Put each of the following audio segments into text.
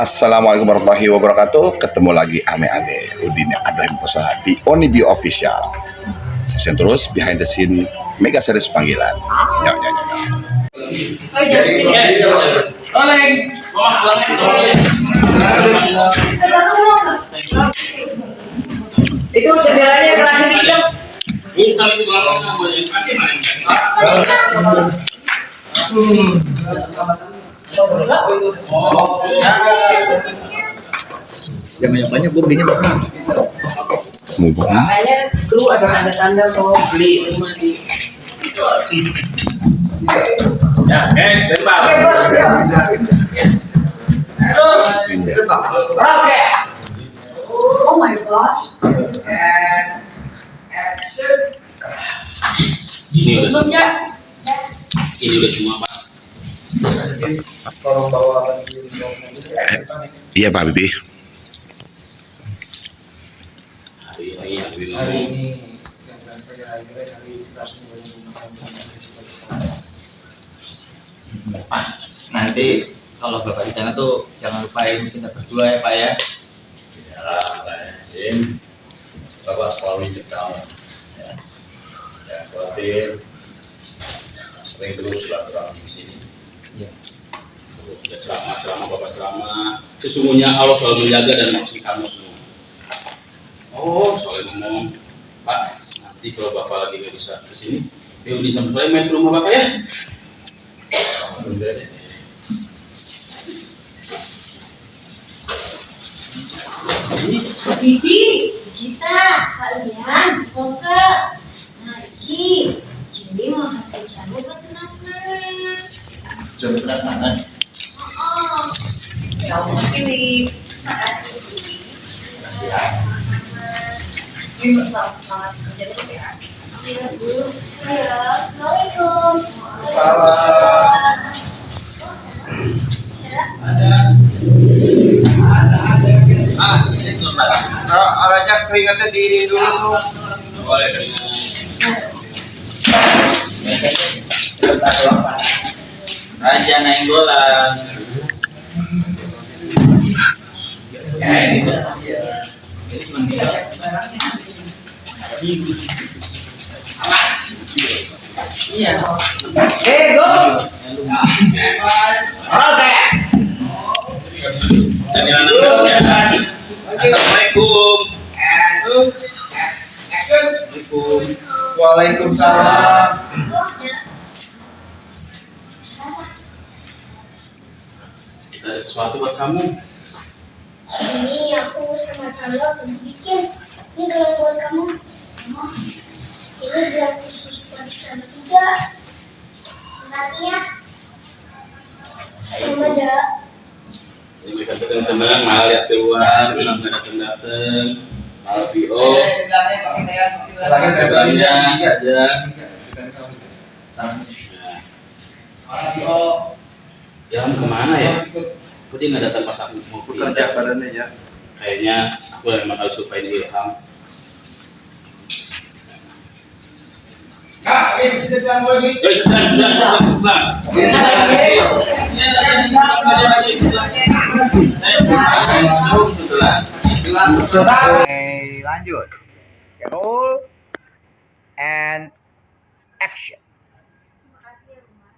Assalamualaikum warahmatullahi wabarakatuh. Ketemu lagi ame-ame Udine Adohem Pesona di Onibio Official. Saksikan terus behind the scene mega series panggilan. Ya. Itu jendelanya kelas ini dong. Yang banyak gue belinya bakal. Kayaknya tuh ada tanda-tanda kalau beli rumah di. Ya, guys, tembak. Yes. Oke. Oh my gosh. And action. Ini udah semua. Belumnya. Ini udah semua, Pak. Tolong bawa Iya Pak Bibi. hari ini yang saya hari nanti kalau Bapak di sana tuh jangan lupain kita berdua ya Pak ya. Bapak selalu ingat kamu. Ya, khawatir. Sering terus silaturahmi di sini. Iya. Ya, ceramah Bapak ceramah. Sesungguhnya Allah selalu menjaga dan mengasihi kamu semua. Oh, soalnya ngomong, Pak, nanti kalau Bapak lagi nggak bisa ke sini, Dewi sampai main ke rumah Bapak ya. Bibi, kita kalian semoga lagi jadi mau kasih jamu buat teman-teman. Jangan penasaran. Oh, ya makasih. Ini selamat kerja terus ya. Iya Bu. Saya. Assalamualaikum. Raja keringatnya diinin dulu. Boleh Raja Nainggolan. Iya. Go. Oke. Assalamualaikum. And action. Waalaikumsalam. Ada sesuatu buat kamu. Ini aku sama Chandra udah bikin. Ini gelang buat kamu. Ini gelang khusus buat kita bertiga. Makasih ya. Sama aja. Ini mereka sedang senang, malah lihat keluar, bilang nggak datang, malah VO, belanja aja. Ya kemana ya? Kok dia nggak datang pas aku mau pindah? ya. Kayaknya aku emang harus supaya Ilham. Lanjut. Roll and action. Makasih ya Rumah.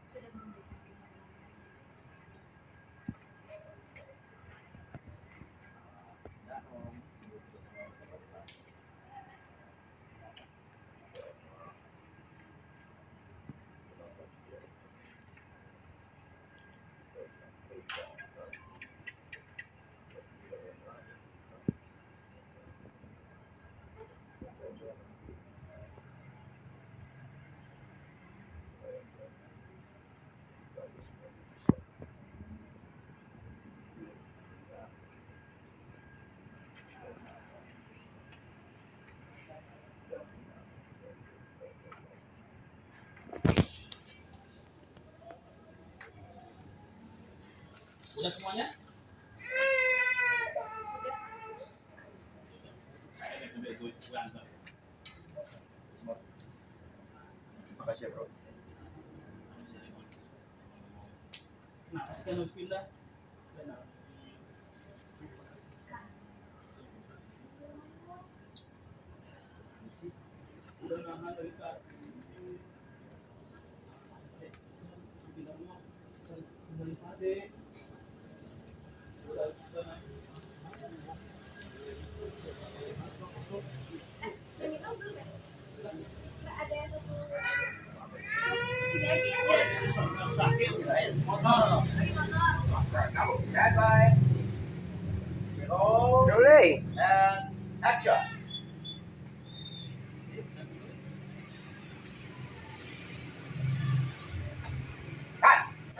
Sudah memberikan. Udah semuanya? Makasih ya bro. Kenapa sih kan harus pindah? Boleh. Action.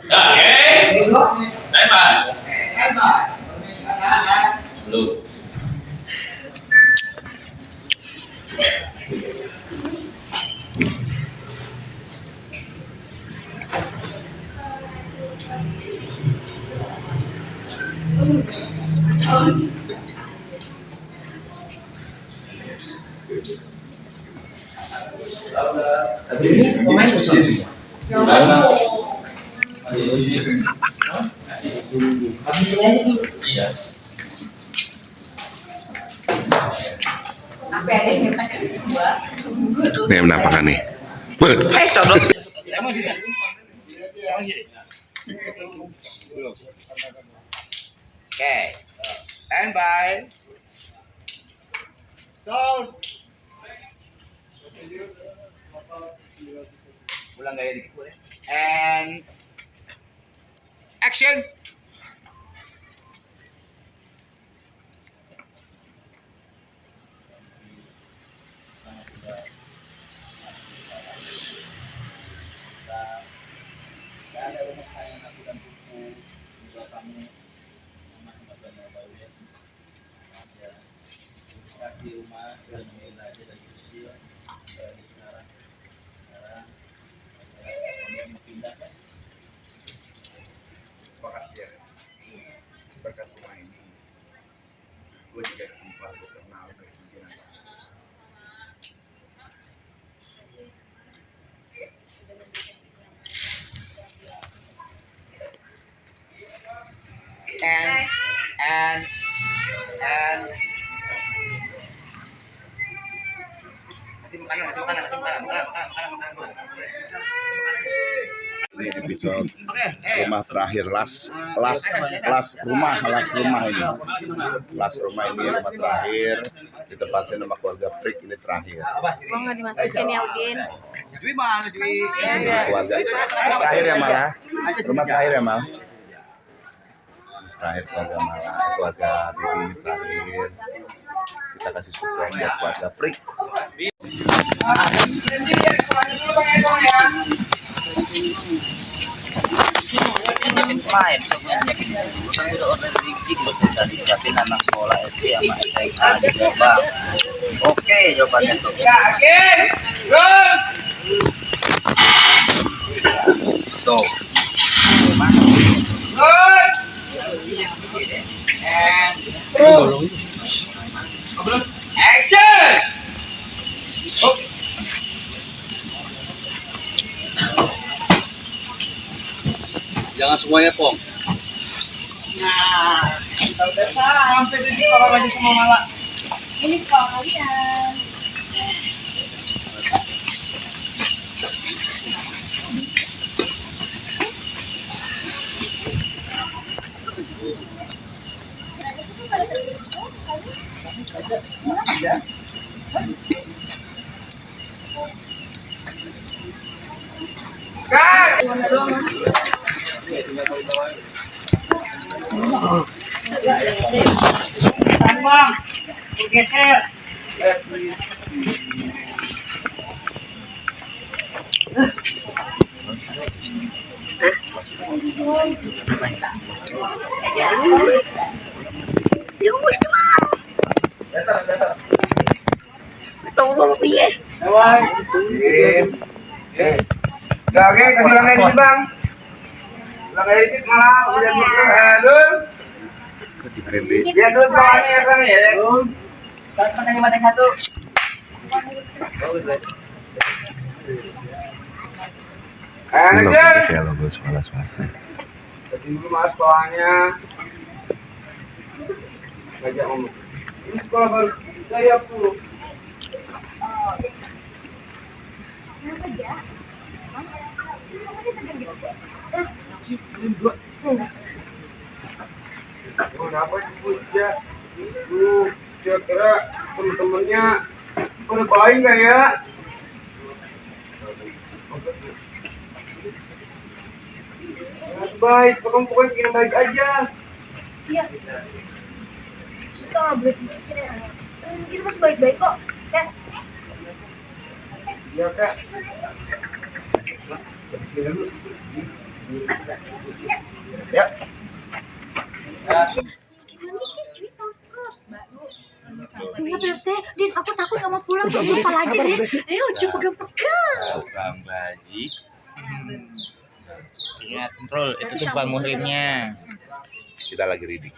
Tengok. Belum. Pemain sendiri. Habisin aja dulu. Iya. Sampai ada yang minta kedua. Nih menampakan nih. Oke. Stand by. Sound. Ulang gaya dikit boleh. And action. Makasih ya. Berkat semua ini, gue juga tempat gue kenal dari pimpinan. And kasih makanan. Ini episode rumah terakhir last rumah ini. Last rumah ini rumah terakhir ditempatin sama keluarga Prik ini terakhir. Mau nggak dimasukin ya Udin? Jui mana Jui? Keluarga terakhir ya malah. Rumah terakhir ya mal. Terakhir keluarga malah, keluarga Bibi terakhir. Kita kasih support buat keluarga Prik. Main, udah order dikit loh tadi siapin anak sekolah SD sama SMA di Jombang. Oke, jawabannya tuh. Tuh. Action. Jangan semuanya pong. Nah, kita udah sampai di sekolah baju semua malah. Ini sekolah kalian. Bang, geser. Oke, kasih ulang lagi bang. Ulang lagi dikit malah udah mikir. Aduh. Lihat dulu bawahnya ya kan ya. Pertanyaan mata satu. Aja. Kayak logo sekolah swasta. Jadi dulu mas bawahnya. Ngajak ngomong. Ini sekolah baru saya 10. Kenapa disebut ya? Lu kira-kira temen-temennya pada baik nggak ya? Baik, pokoknya bikin baik aja. Iya. Kita nggak boleh mikir ya. Kita masih baik-baik kok. Ya. Iya kak. Ya. Enggak, Beb, Din, aku takut nggak mau pulang. Lupa lagi deh. Ayo, coba pegang. Bang Baji. Ingat kontrol, itu tuh bukan muhrimnya. Kita lagi reading.